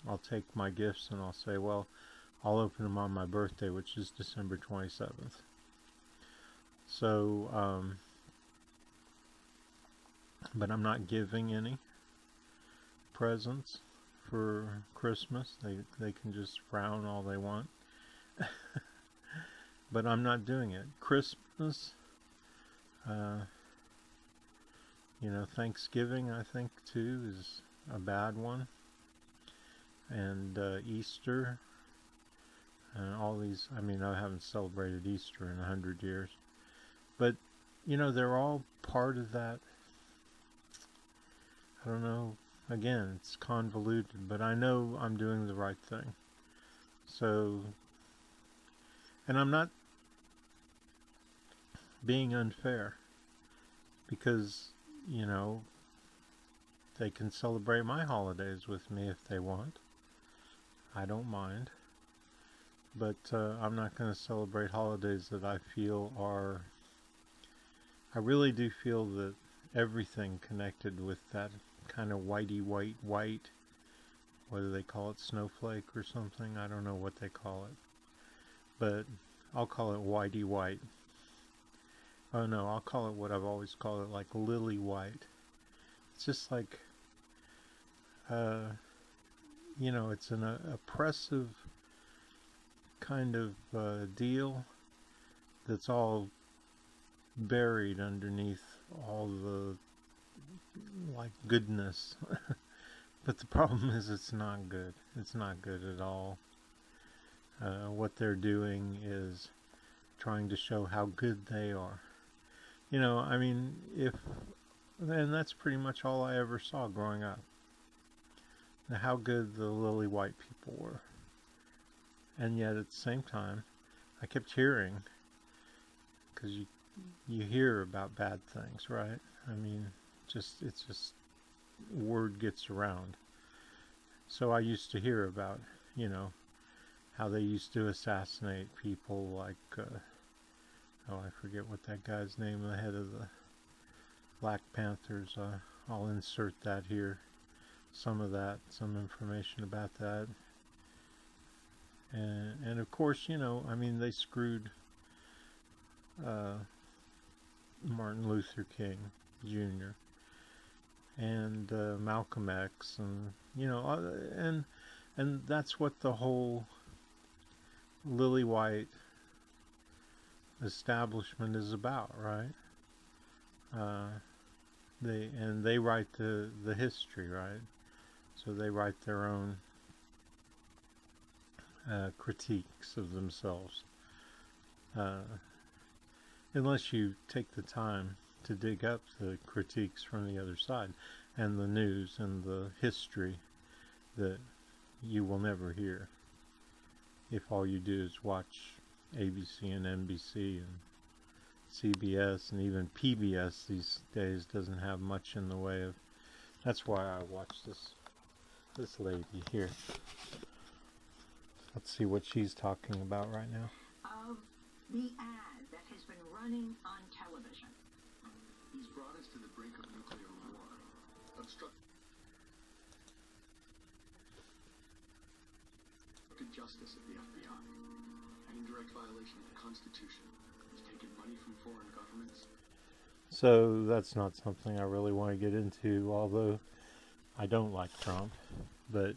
I'll take my gifts and I'll say, well, I'll open them on my birthday, which is December 27th. So, but I'm not giving any presents for Christmas. They can just frown all they want. But I'm not doing it. Christmas, Thanksgiving, I think, too, is a bad one. And Easter, and all these, I haven't celebrated Easter in 100 years. But, they're all part of that. I don't know. Again, it's convoluted, but I know I'm doing the right thing. So, And I'm not being unfair, because, you know, they can celebrate my holidays with me if they want. I don't mind. But I'm not going to celebrate holidays that I feel are... I really do feel that everything connected with that kind of whitey white, what do they call it, snowflake or something? I don't know what they call it. But I'll call it whitey white. Oh no, I'll call it what I've always called it, like lily white. It's just like, you know, it's an oppressive kind of deal that's all buried underneath all the, like, goodness. But the problem is it's not good. It's not good at all. What they're doing is trying to show how good they are. You know, I mean, and that's pretty much all I ever saw growing up. How good the lily white people were. And yet at the same time, I kept hearing, because you hear about bad things, right? I mean, it's just word gets around. So I used to hear about, you know, how they used to assassinate people like, oh, I forget what that guy's name, the head of the Black Panthers. I'll insert that here, some information about that. And of course, you know, I mean, they screwed Martin Luther King Jr. and Malcolm X, and, you know, and that's what the whole lily white establishment is about, right? They write the history, right? So they write their own critiques of themselves. Unless you take the time to dig up the critiques from the other side, and the news and the history that you will never hear if all you do is watch ABC and NBC and CBS, and even PBS these days doesn't have much in the way of... That's why I watch this lady here. Let's see what she's talking about right now. Of the ad that has been running on television. He's brought us to the brink of nuclear war. Obstructed justice at the FBI. An indirect violation of the Constitution. He's taken money from foreign governments. So that's not something I really want to get into, although I don't like Trump. But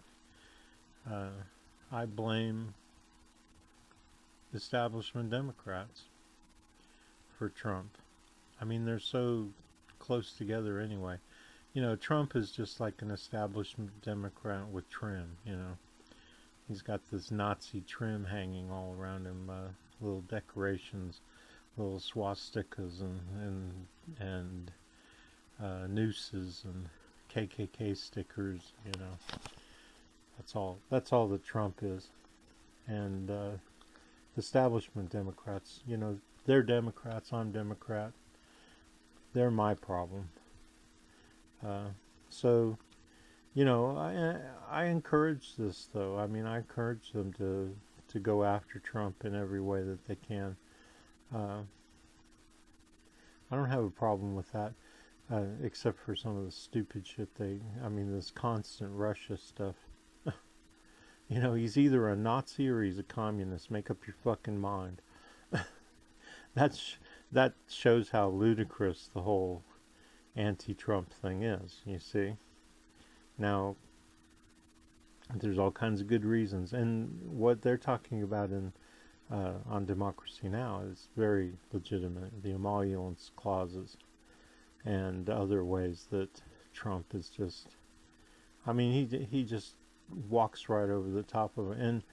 I blame establishment Democrats for Trump. I mean, they're so close together anyway. You know, Trump is just like an establishment Democrat with trim, you know. He's got this Nazi trim hanging all around him, little decorations, little swastikas and nooses and KKK stickers, you know. That's all that Trump is. And establishment Democrats, you know, they're Democrats, I'm Democrat. They're my problem. So, you know, I encourage this, though. I mean, I encourage them to go after Trump in every way that they can. I don't have a problem with that, except for some of the stupid shit this constant Russia stuff. You know, he's either a Nazi or he's a communist. Make up your fucking mind. That shows how ludicrous the whole anti-Trump thing is, you see. Now, there's all kinds of good reasons, and what they're talking about on Democracy Now! Is very legitimate. The emoluments clauses and other ways that Trump is just... I mean, he just walks right over the top of it, and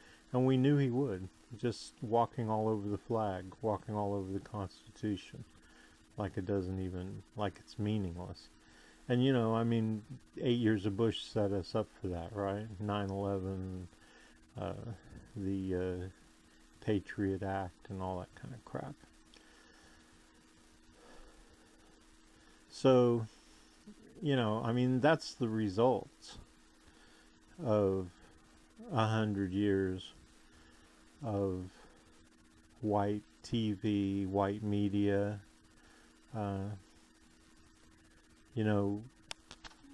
we knew he would. Just walking all over the flag, walking all over the Constitution, like it's meaningless. And, you know, I mean, 8 years of Bush set us up for that, right? 9/11, the Patriot Act and all that kind of crap. So, you know, I mean, that's the results of 100 years of white TV, white media. You know,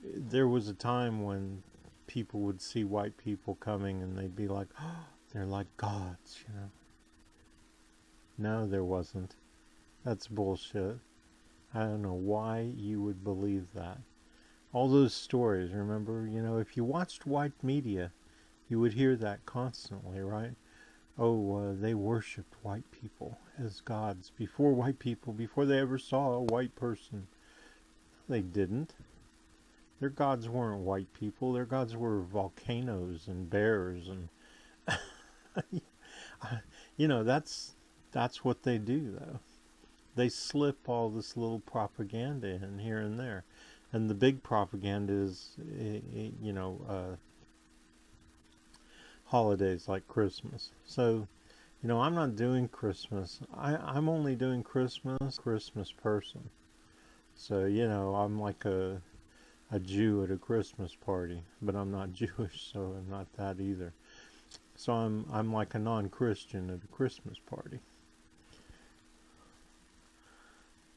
there was a time when people would see white people coming and they'd be like, oh, they're like gods, you know. No, there wasn't. That's bullshit. I don't know why you would believe that. All those stories, remember, you know, if you watched white media, you would hear that constantly, right? Oh, they worshipped white people as gods before white people, before they ever saw a white person. They didn't. Their gods weren't white people. Their gods were volcanoes and bears and you know, that's what they do, though. They slip all this little propaganda in here and there. And the big propaganda is, you know, holidays like Christmas. So, you know, I'm not doing Christmas. I'm only doing Christmas person. So, you know, I'm like a Jew at a Christmas party, but I'm not Jewish, so I'm not that either. So I'm like a non-Christian at a Christmas party.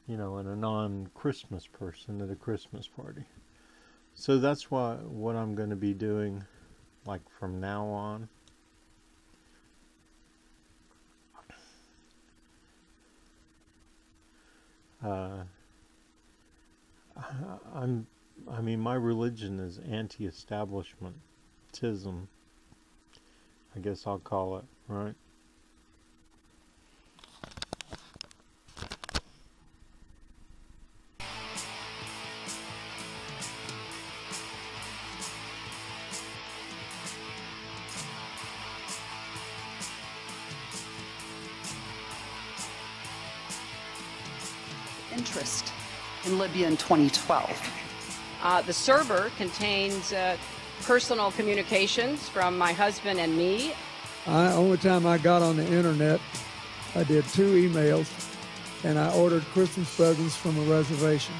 You know, and a non-Christmas person at a Christmas party. So that's what I'm going to be doing, like, from now on. I mean, my religion is anti-establishmentism. I guess I'll call it, right? Interest in Libya in 2012. The server contains personal communications from my husband and me. Only time I got on the internet, I did 2 emails, and I ordered Christmas presents from a reservation.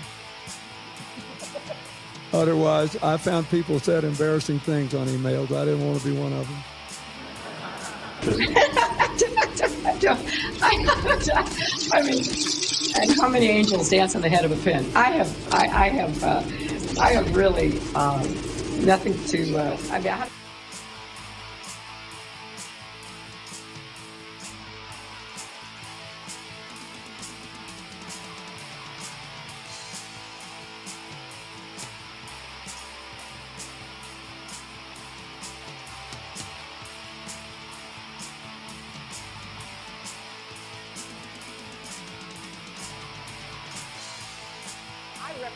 Otherwise, I found people said embarrassing things on emails. I didn't want to be one of them. I mean, and how many angels dance on the head of a pin? I have really nothing to. I mean,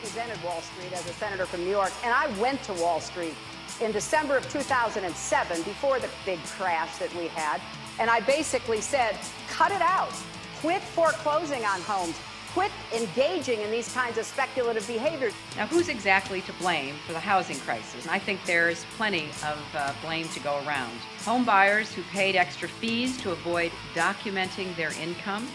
represented Wall Street as a senator from New York, and I went to Wall Street in December of 2007, before the big crash that we had, and I basically said, cut it out. Quit foreclosing on homes. Quit engaging in these kinds of speculative behaviors. Now, who's exactly to blame for the housing crisis? I think there's plenty of blame to go around. Home buyers who paid extra fees to avoid documenting their income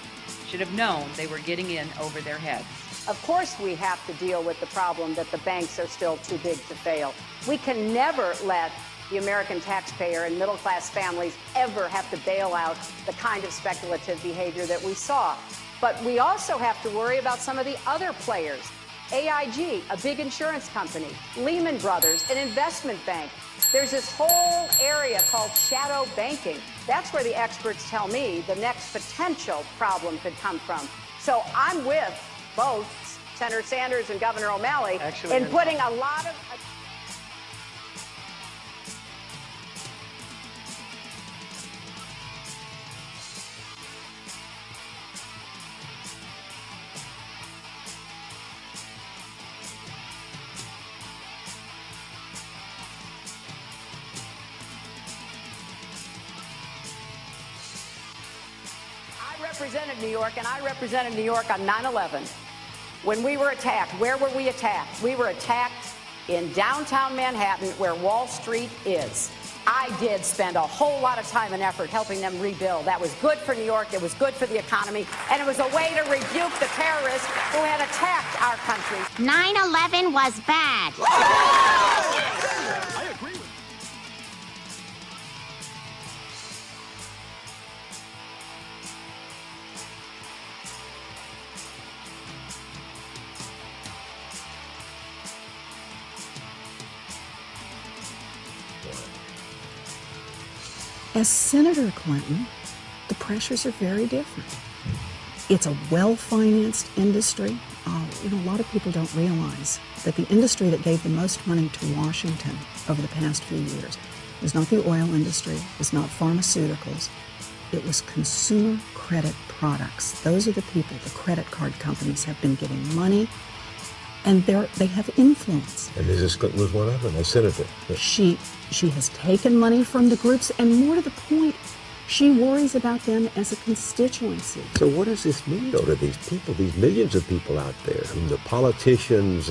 should have known they were getting in over their heads. Of course we have to deal with the problem that the banks are still too big to fail. We can never let the American taxpayer and middle-class families ever have to bail out the kind of speculative behavior that we saw. But we also have to worry about some of the other players. AIG, a big insurance company, Lehman Brothers, an investment bank. There's this whole area called shadow banking. That's where the experts tell me the next potential problem could come from. So I'm with both Senator Sanders and Governor O'Malley in putting a lot of... I represented New York, and I represented New York on 9/11. When we were attacked, where were we attacked? We were attacked in downtown Manhattan, where Wall Street is. I did spend a whole lot of time and effort helping them rebuild. That was good for New York, it was good for the economy, and it was a way to rebuke the terrorists who had attacked our country. 9/11 was bad. I agree with you. As Senator Clinton, the pressures are very different. It's a well-financed industry. A lot of people don't realize that the industry that gave the most money to Washington over the past few years was not the oil industry, it was not pharmaceuticals, it was consumer credit products. Those are the people, the credit card companies have been giving money, and they have influence. And Mrs. Clinton was one of them, a senator. She has taken money from the groups, and more to the point, she worries about them as a constituency. So what does this mean, though, to these people, these millions of people out there whom the politicians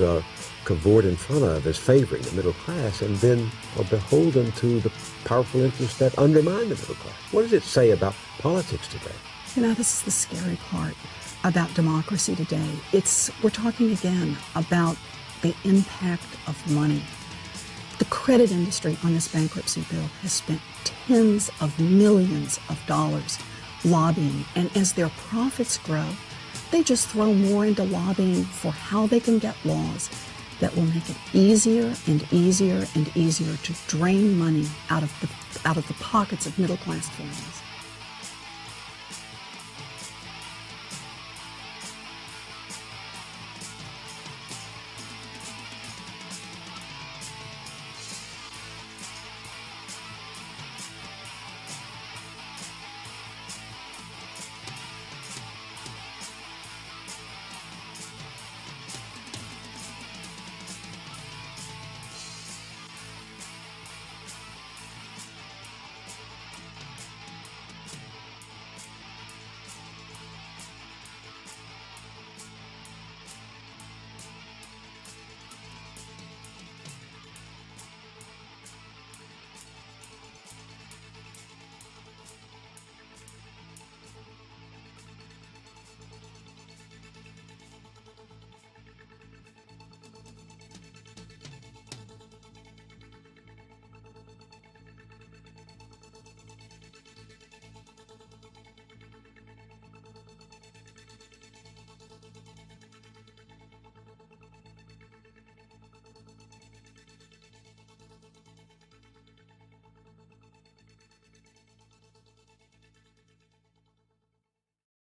cavort in front of as favoring the middle class and then are beholden to the powerful interests that undermine the middle class? What does it say about politics today? This is the scary part about democracy today. We're talking again about the impact of money. The credit industry on this bankruptcy bill has spent tens of millions of dollars lobbying, and as their profits grow, they just throw more into lobbying for how they can get laws that will make it easier and easier and easier to drain money out of the pockets of middle-class families.